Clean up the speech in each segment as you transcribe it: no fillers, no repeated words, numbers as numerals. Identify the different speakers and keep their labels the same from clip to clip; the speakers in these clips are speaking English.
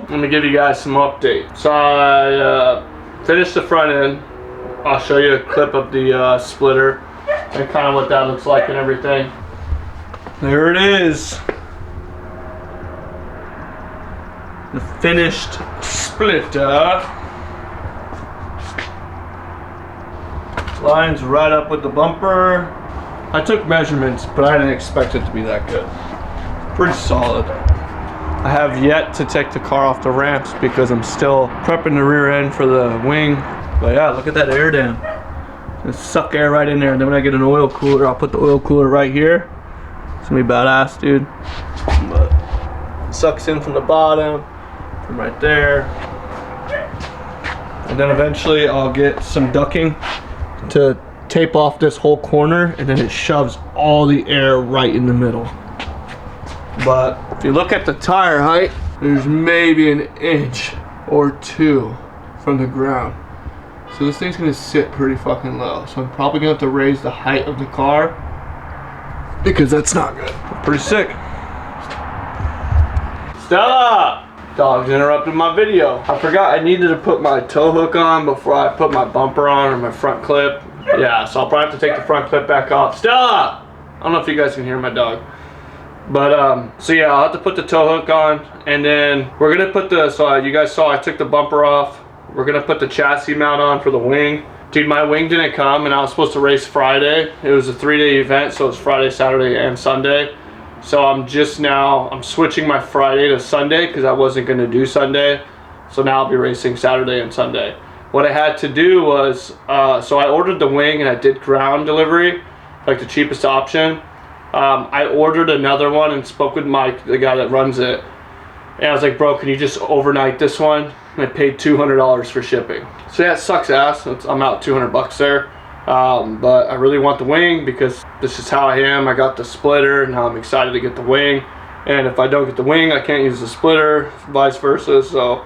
Speaker 1: let me give you guys some update. So I finished the front end. I'll show you a clip of the splitter and kind of what that looks like and everything. There it is. The finished splitter. Lines right up with the bumper. I took measurements, but I didn't expect it to be that good. Pretty solid. I have yet to take the car off the ramps because I'm still prepping the rear end for the wing. But yeah, look at that air dam. Just suck air right in there. And then when I get an oil cooler, I'll put the oil cooler right here. It's gonna be badass, dude. But it sucks in from the bottom, from right there. And then eventually I'll get some ducking to tape off this whole corner, and then it shoves all the air right in the middle. But if you look at the tire height, there's maybe an inch or two from the ground. So this thing's gonna sit pretty fucking low. So I'm probably gonna have to raise the height of the car because that's not good. Pretty sick. Stella! Dog's interrupted my video. I forgot I needed to put my tow hook on before I put my bumper on or my front clip. Yeah, so I'll probably have to take the front clip back off. Stella! I don't know if you guys can hear my dog. But, so yeah, I'll have to put the tow hook on, and then we're gonna put the, so you guys saw I took the bumper off. We're gonna put the chassis mount on for the wing. Dude, my wing didn't come, and I was supposed to race Friday. It was a 3-day event, so it's Friday, Saturday, and Sunday. So I'm switching my Friday to Sunday because I wasn't gonna do Sunday. So now I'll be racing Saturday and Sunday. What I had to do was, so I ordered the wing and I did ground delivery, like the cheapest option. I ordered another one and spoke with Mike, the guy that runs it. And I was like, bro, can you just overnight this one? And I paid $200 for shipping. So yeah, it sucks ass. I'm out 200 bucks there. But I really want the wing because this is how I am. I got the splitter and now I'm excited to get the wing. And if I don't get the wing, I can't use the splitter, vice versa. So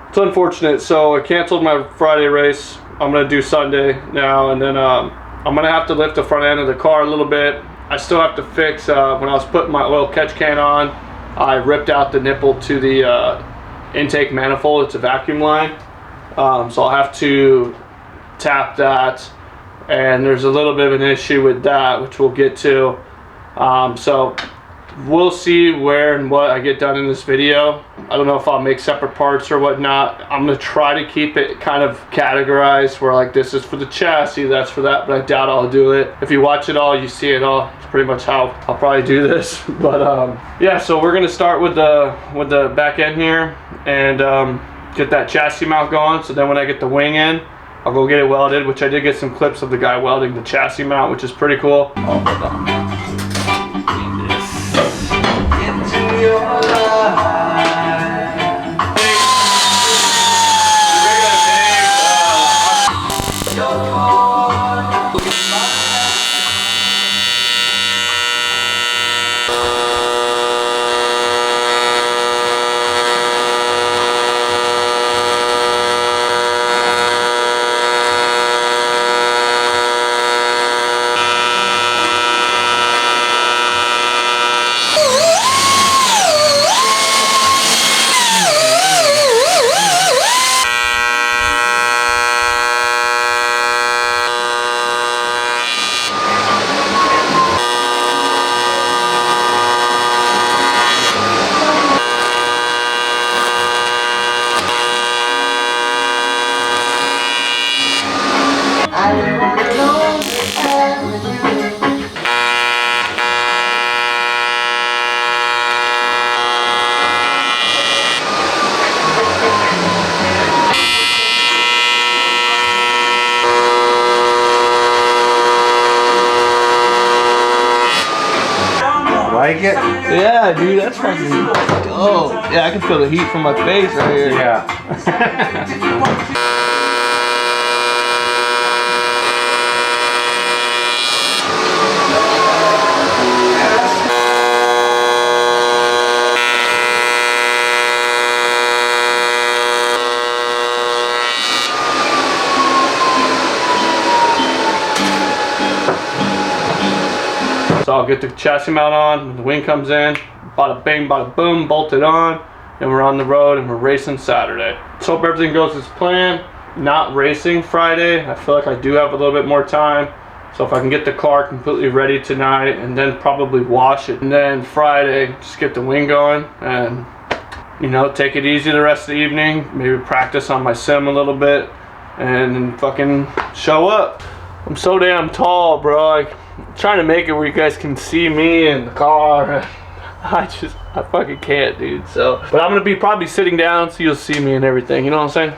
Speaker 1: it's unfortunate. So I canceled my Friday race. I'm gonna do Sunday now, and then I'm gonna have to lift the front end of the car a little bit. I still have to fix, when I was putting my oil catch can on, I ripped out the nipple to the intake manifold. It's a vacuum line. So I'll have to tap that. And there's a little bit of an issue with that, which we'll get to. So we'll see where and what I get done in this video. I don't know if I'll make separate parts or whatnot. I'm gonna try to keep it kind of categorized where like this is for the chassis, that's for that, but I doubt I'll do it. If you watch it all, you see it all. It's pretty much how I'll probably do this. But yeah, so we're gonna start with the back end here and get that chassis mount going. So then when I get the wing in, I'll go get it welded, which I did get some clips of the guy welding the chassis mount, which is pretty cool. Oh, hold on. Into your life.
Speaker 2: Like it?
Speaker 1: Yeah, dude, that's fucking dope. Yeah, I can feel the heat from my face right here.
Speaker 2: Yeah.
Speaker 1: So I'll get the chassis mount on, when the wing comes in, bada bing, bada boom, bolt it on, and we're on the road and we're racing Saturday. Let's hope everything goes as planned. Not racing Friday. I feel like I do have a little bit more time. So if I can get the car completely ready tonight and then probably wash it, and then Friday just get the wing going and, you know, take it easy the rest of the evening, maybe practice on my sim a little bit and then fucking show up. I'm so damn tall, bro. I'm trying to make it where you guys can see me in the car. I fucking can't, dude. So, but I'm gonna be probably sitting down so you'll see me and everything, you know what I'm saying?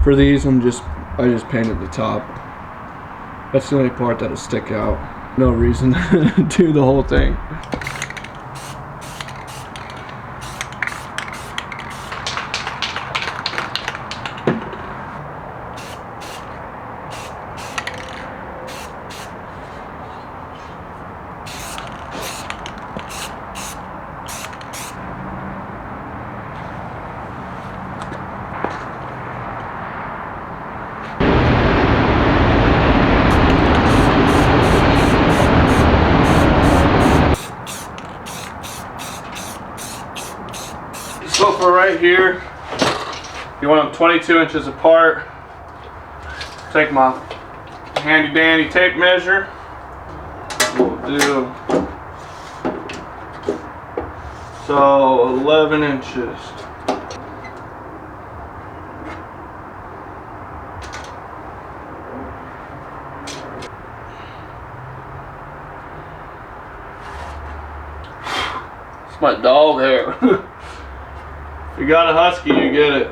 Speaker 1: For these, I just painted the top. That's the only part that'll stick out. No reason to do the whole thing. So for right here, you want them 22 inches apart. Take my handy dandy tape measure. We'll do, so 11 inches. It's my dog hair. If you got a husky, you get it.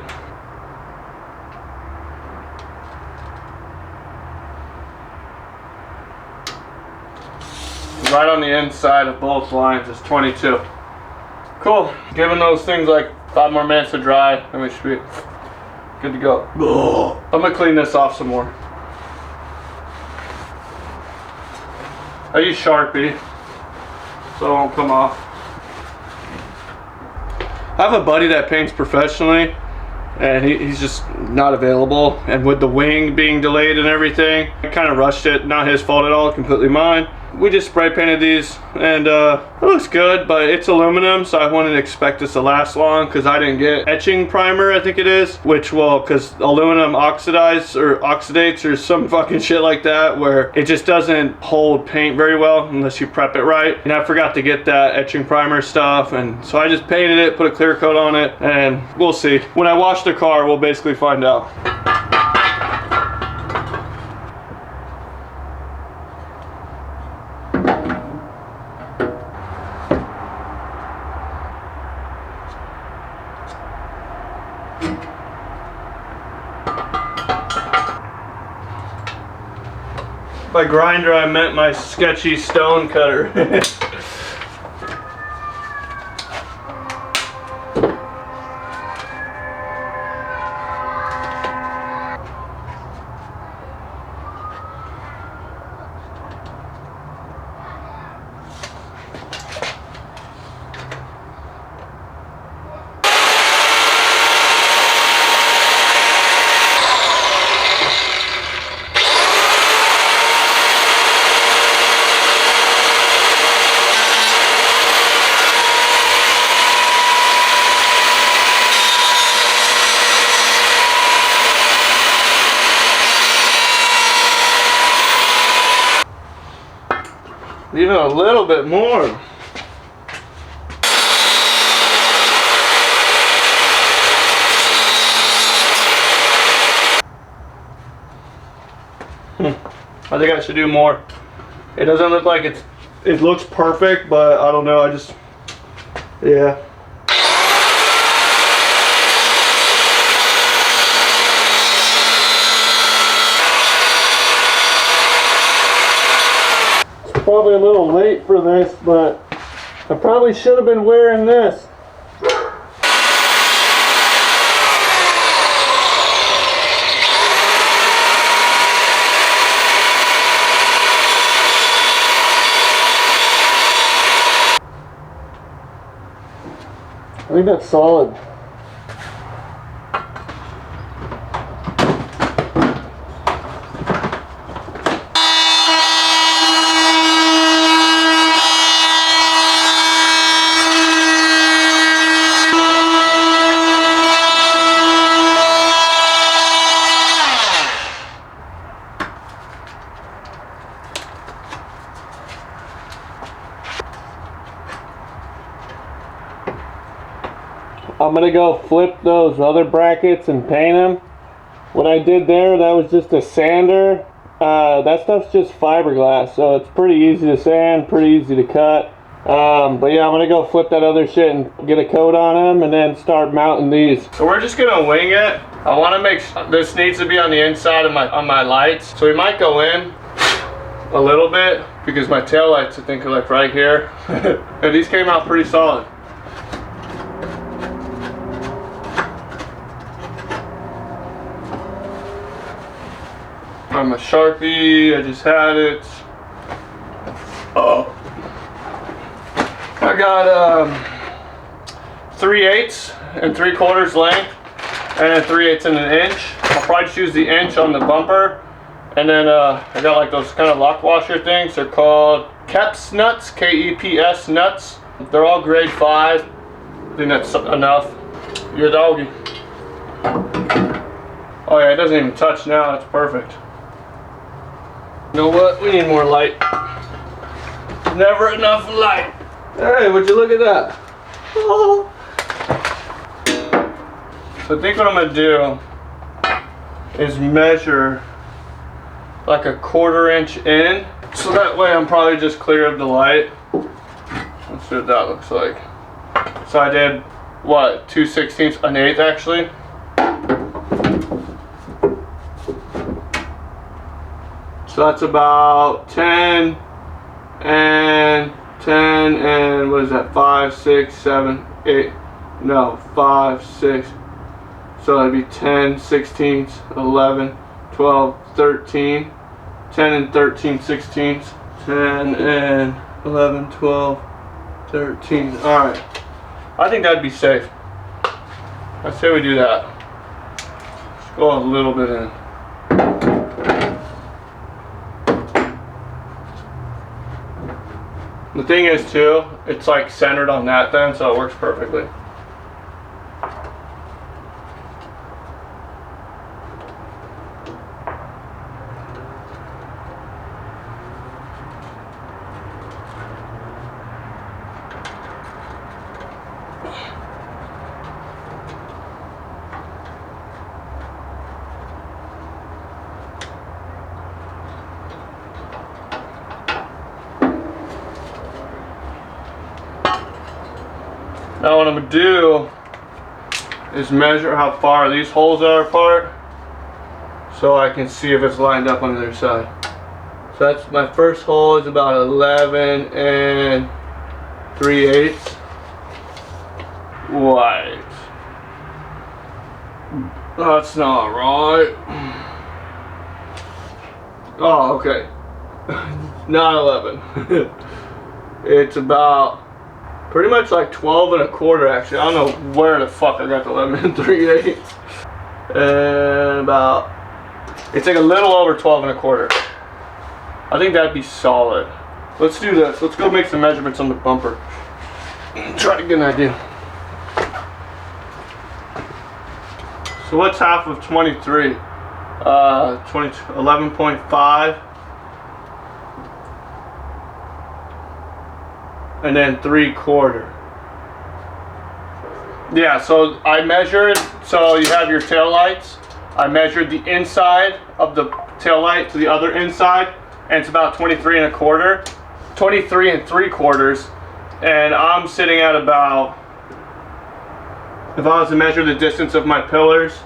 Speaker 1: Right on the inside of both lines is 22. Cool. Giving those things like 5 more minutes to dry, and we should be good to go. I'm gonna clean this off some more. I use Sharpie, so it won't come off. I have a buddy that paints professionally, and he's just not available. And with the wing being delayed and everything, I kind of rushed it. Not his fault at all, completely mine. We just spray painted these, and it looks good, but it's aluminum, so I wouldn't expect this to last long because I didn't get etching primer, I think it is, which will, because aluminum oxidates or some fucking shit like that, where it just doesn't hold paint very well unless you prep it right. And I forgot to get that etching primer stuff, and so I just painted it, put a clear coat on it, and we'll see. When I wash the car, we'll basically find out. By grinder, I meant my sketchy stone cutter. Even a little bit more. I think I should do more. It doesn't look like it looks perfect, but I don't know, yeah. Probably a little late for this, but I probably should have been wearing this. I think that's solid. I'm gonna go flip those other brackets and paint them. What I did there, that was just a sander. That stuff's just fiberglass, so it's pretty easy to sand, pretty easy to cut. But yeah, I'm gonna go flip that other shit and get a coat on them and then start mounting these. So we're just gonna wing it. I wanna make, this needs to be on the inside of my lights. So we might go in a little bit because my tail lights I think are like right here. And these came out pretty solid. I'm a Sharpie, I just had it. Oh. I got 3/8 and 3/4 length and then 3/8 and an inch. I'll probably just use the inch on the bumper. And then I got like those kind of lock washer things. They're called Keps nuts, K-E-P-S nuts. They're all grade 5. I think that's enough. Your doggy. Oh yeah, it doesn't even touch now, that's perfect. You know what? We need more light. Never enough light. Hey, would you look at that? Oh. So I think what I'm gonna do is measure like a 1/4 inch in. So that way I'm probably just clear of the light. Let's see what that looks like. So I did, what, 2/16, an eighth actually. So that's about 10 and what is that? 5, 6, 7, 8. No, 5, 6. So that'd be 10, 16, 11, 12, 13. 10 and 13/16. 10 and 11, 12, 13. Alright. I think that'd be safe. I say we do that. Let's go a little bit in. The thing is too, it's like centered on that then, so it works perfectly. Now what I'm going to do is measure how far these holes are apart so I can see if it's lined up on the other side. So that's my first hole is about 11 and 3/8 wide. That's not right. Oh, okay. Not 11. It's about pretty much like 12 and 1/4 actually. I don't know where the fuck I got the 11 and 3/8. And about, it's like a little over 12 and 1/4. I think that'd be solid. Let's do this. Let's go make some measurements on the bumper. Try to get an idea. So what's half of 23? 11.5. And then 3/4. Yeah, so I measured, so you have your tail lights. I measured the inside of the tail light to the other inside, and it's about 23 1/4, 23 3/4, and I'm sitting at about, if I was to measure the distance of my pillars,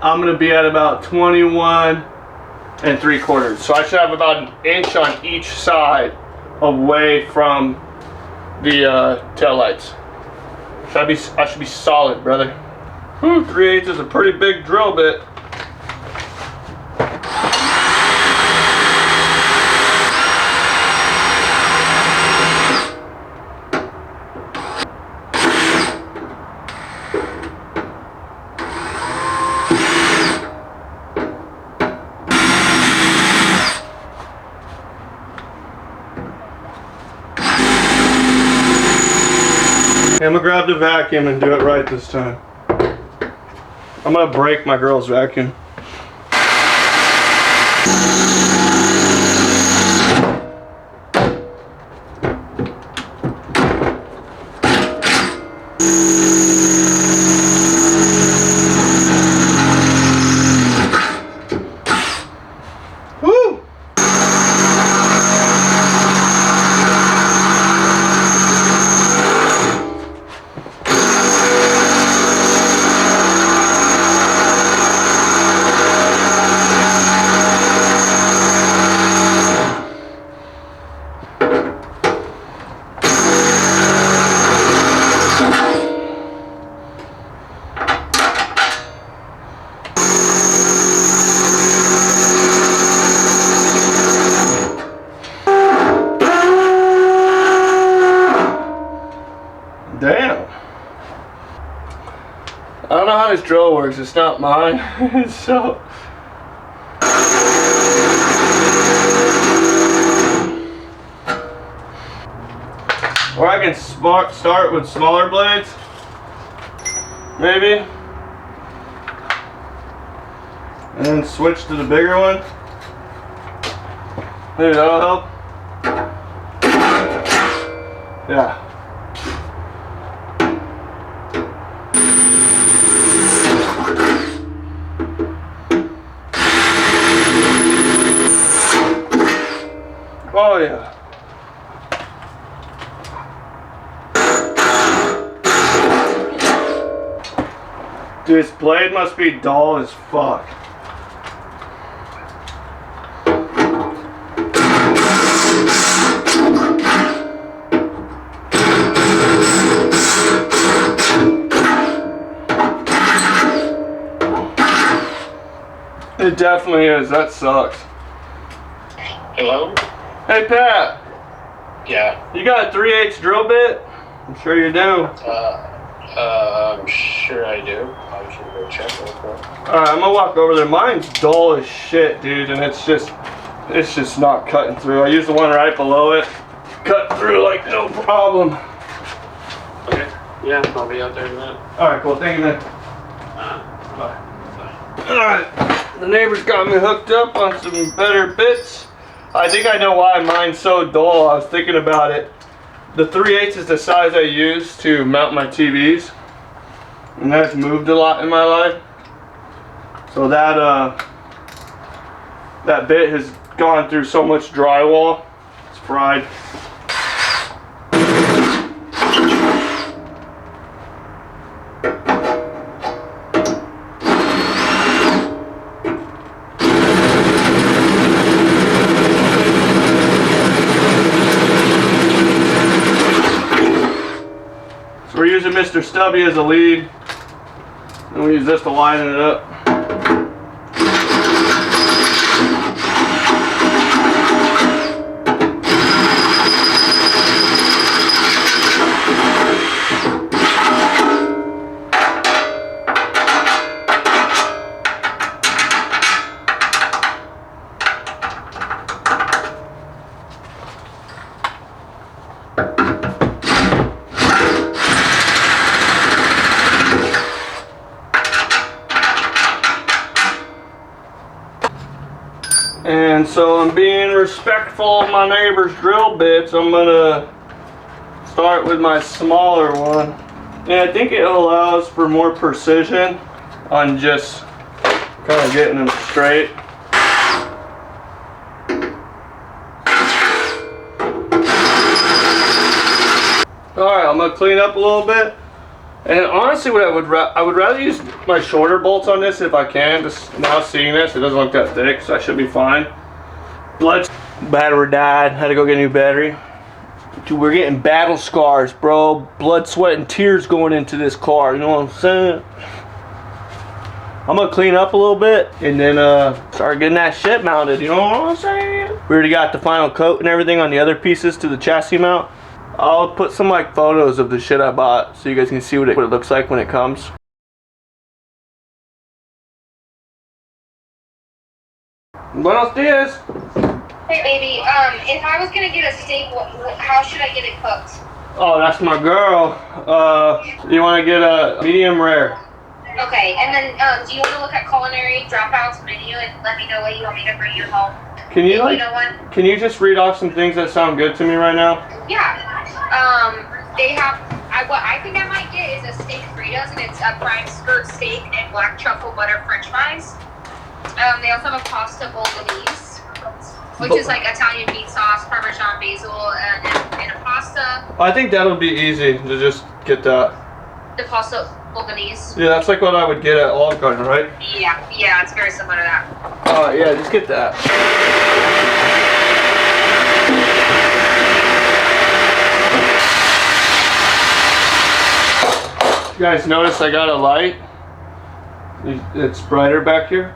Speaker 1: I'm gonna be at about 21 3/4. So I should have about an inch on each side away from the tail lights. I should be solid, brother. Whew, 3/8 is a pretty big drill bit. I'm gonna grab the vacuum and do it right this time. I'm gonna break my girl's vacuum. drill works, it's not mine. So or I can start with smaller blades, maybe, and then switch to the bigger one. Maybe that'll help. Yeah. Oh yeah. Dude, this blade must be dull as fuck. It definitely is. That sucks.
Speaker 3: Hello?
Speaker 1: Hey Pat,
Speaker 3: Yeah.
Speaker 1: you got a 3/8 drill bit? I'm sure you do.
Speaker 3: I'm sure I do. I can go check real quick.
Speaker 1: Alright, I'm gonna walk over there. Mine's dull as shit, dude, and it's just not cutting through. I use the one right below it. Cut through like no problem.
Speaker 3: Okay. Yeah, I'll be out there in a minute.
Speaker 1: Alright, cool. Thank you, man.
Speaker 3: Bye.
Speaker 1: Alright, the neighbors got me hooked up on some better bits. I think I know why mine's so dull. I was thinking about it. The 3/8 is the size I use to mount my TVs. And that's moved a lot in my life. So that bit has gone through so much drywall. It's fried. We're using Mr. Stubby as a lead, and we use this to line it up. And so I'm being respectful of my neighbor's drill bits. I'm gonna start with my smaller one. And I think it allows for more precision on just kind of getting them straight. Alright, I'm gonna clean up a little bit. And honestly, what I would rather use my shorter bolts on this if I can. Just now seeing this, it doesn't look that thick, so I should be fine. Battery died. Had to go get a new battery. Dude, we're getting battle scars, bro. Blood, sweat, and tears going into this car. You know what I'm saying? I'm gonna clean up a little bit and then start getting that shit mounted. You know what I'm saying? We already got the final coat and everything on the other pieces to the chassis mount. I'll put some like photos of the shit I bought so you guys can see what it looks like when it comes. Buenos dias.
Speaker 4: Hey baby, if I was gonna get a steak, how should I get it cooked?
Speaker 1: Oh, that's my girl. You want to get a medium rare?
Speaker 4: Okay, and then do you want to look at culinary dropouts menu and let me know what you want me to bring you home?
Speaker 1: Can you like?
Speaker 4: You know what?
Speaker 1: Can you just read off some things that sound good to me right now?
Speaker 4: Yeah. They have. What I think I might get is a steak Fritas, and it's a prime skirt steak and black truffle butter French fries. They also have a pasta bolognese, which is like Italian meat sauce, Parmesan basil, and a pasta.
Speaker 1: I think that'll be easy to just get that.
Speaker 4: The pasta bolognese.
Speaker 1: Yeah, that's like what I would get at Olive Garden, right?
Speaker 4: Yeah, it's very similar to that.
Speaker 1: Yeah, just get that. You guys notice I got a light? It's brighter back here.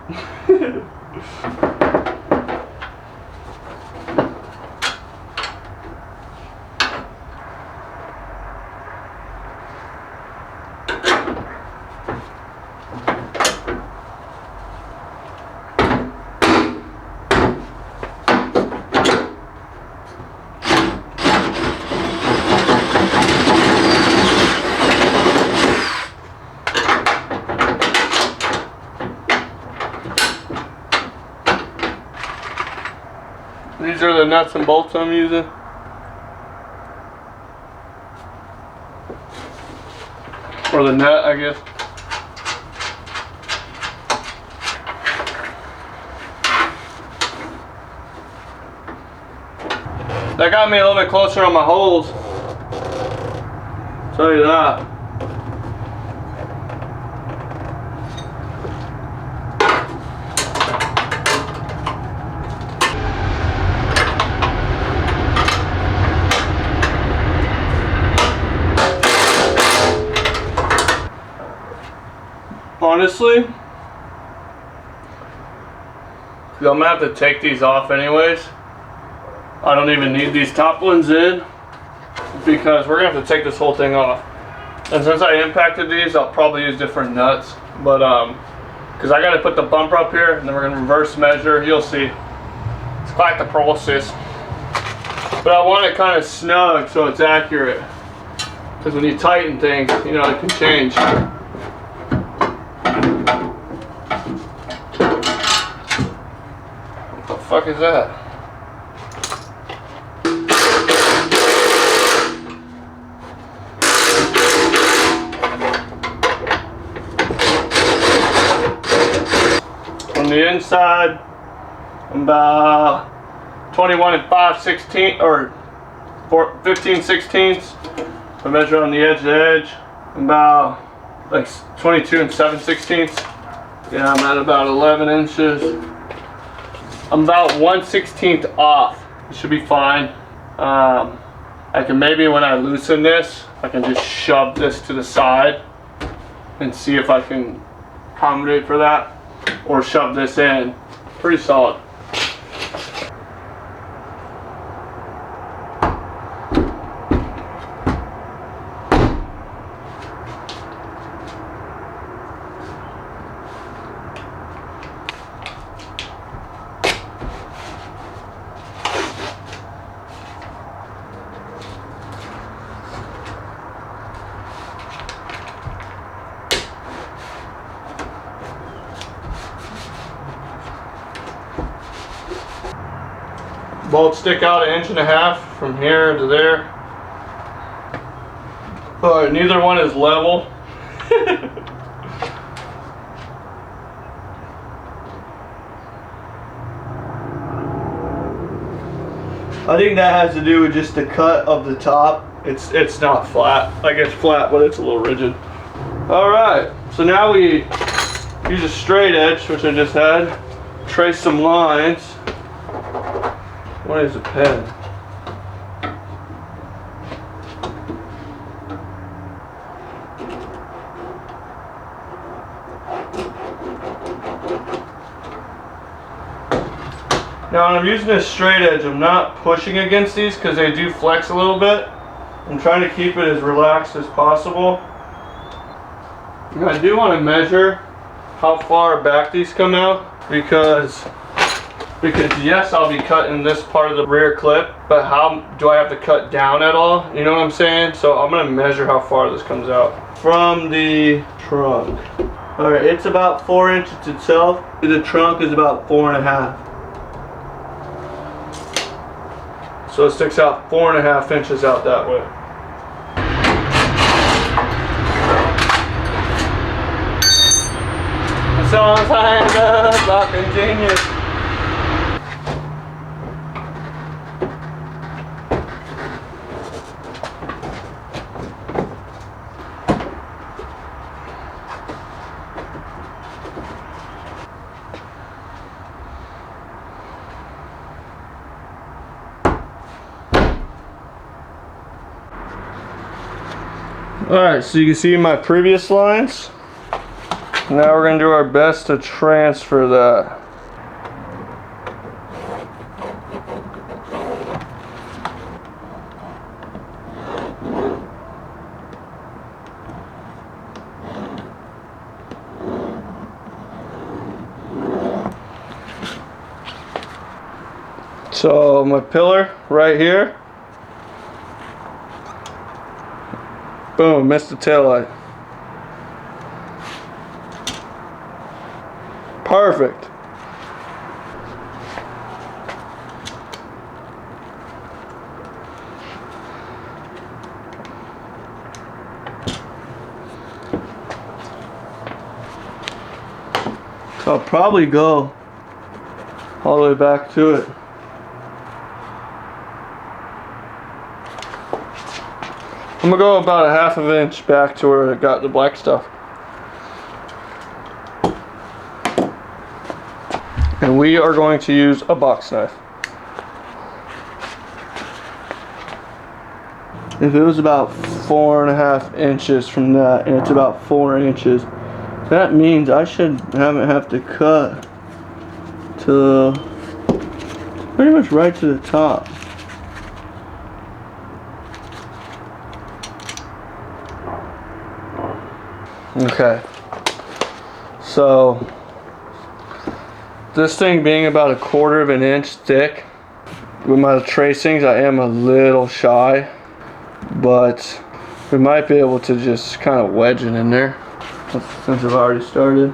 Speaker 1: These are the nuts and bolts I'm using. Or the nut, I guess. That got me a little bit closer on my holes. Tell you that. Honestly, I'm gonna have to take these off anyways. I don't even need these top ones in because we're gonna have to take this whole thing off. And since I impacted these, I'll probably use different nuts. But because I gotta put the bumper up here and then we're gonna reverse measure. You'll see. It's quite the process. But I want it kind of snug so it's accurate. Because when you tighten things, you know, it can change. What the fuck is that? On the inside, I'm about 21 and 5/16 or 15/16. I measure on the edge to edge. I'm about like 22 and 7/16. Yeah, I'm at about 11 inches. I'm about 1/16 off. It should be fine. I can maybe when I loosen this, I can just shove this to the side and see if I can accommodate for that. Or shove this in. Pretty solid. Bolts stick out 1.5 inches from here to there. But neither one is level. I think that has to do with just the cut of the top. It's not flat. Like it's flat, but it's a little rigid. All right, so now we use a straight edge, which I just had. Trace some lines. What is a pen? Now when I'm using a straight edge, I'm not pushing against these because they do flex a little bit. I'm trying to keep it as relaxed as possible. And I do want to measure how far back these come out because yes, I'll be cutting this part of the rear clip, but how do I have to cut down at all? You know what I'm saying? So I'm gonna measure how far this comes out from the trunk. All right, it's about 4 inches itself. The trunk is about 4.5. So it sticks out 4.5 inches out that way. So I'm signed up like a genius. Alright, so you can see my previous lines. Now we're going to do our best to transfer that. So my pillar right here. Boom, missed the taillight. Perfect. So I'll probably go all the way back to it. I'm gonna go about a half of an inch back to where it got the black stuff. And we are going to use a box knife. If it was about 4.5 inches from that, and it's about 4 inches, that means I should have to cut to pretty much right to the top. Okay, so this thing being about 1/4 of an inch thick, with my tracings I am a little shy, but we might be able to just kind of wedge it in there since I've already started.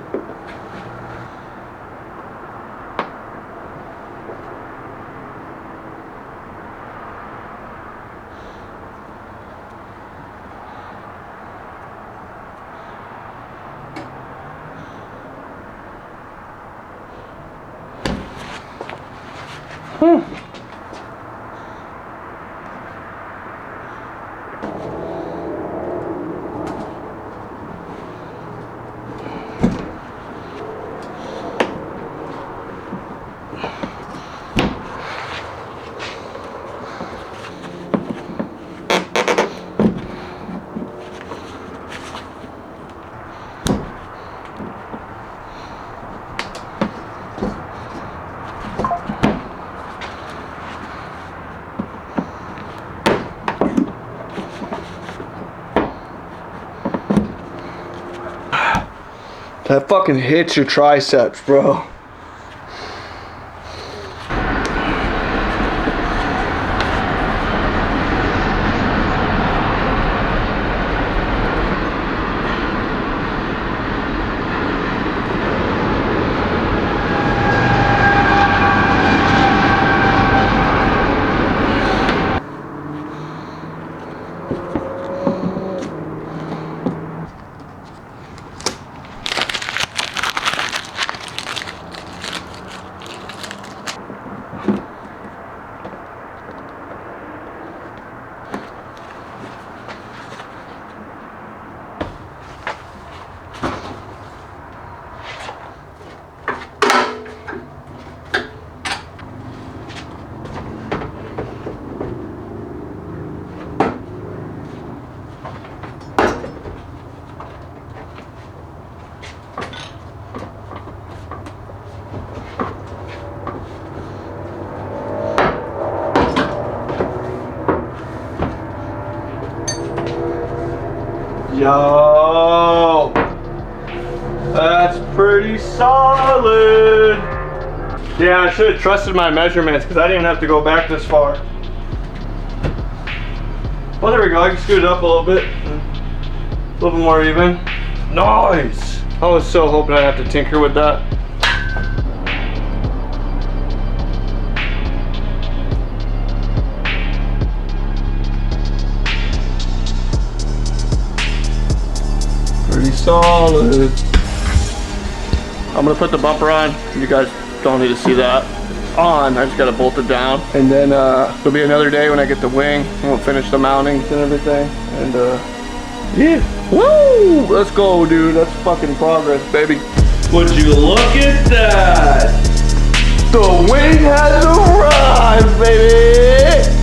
Speaker 1: That fucking hits your triceps, bro. Yo, that's pretty solid. Yeah, I should have trusted my measurements because I didn't even have to go back this far. Well, there we go. I can scoot it up a little bit. A little bit more even. Nice. I was so hoping I'd have to tinker with that. Pretty solid. I'm gonna put the bumper on. You guys don't need to see that. It's on. I just gotta bolt it down. And then there'll be another day when I get the wing. We'll finish the mountings and everything. And yeah. Woo! Let's go, dude. That's fucking progress, baby. Would you look at that? The wing has arrived, baby!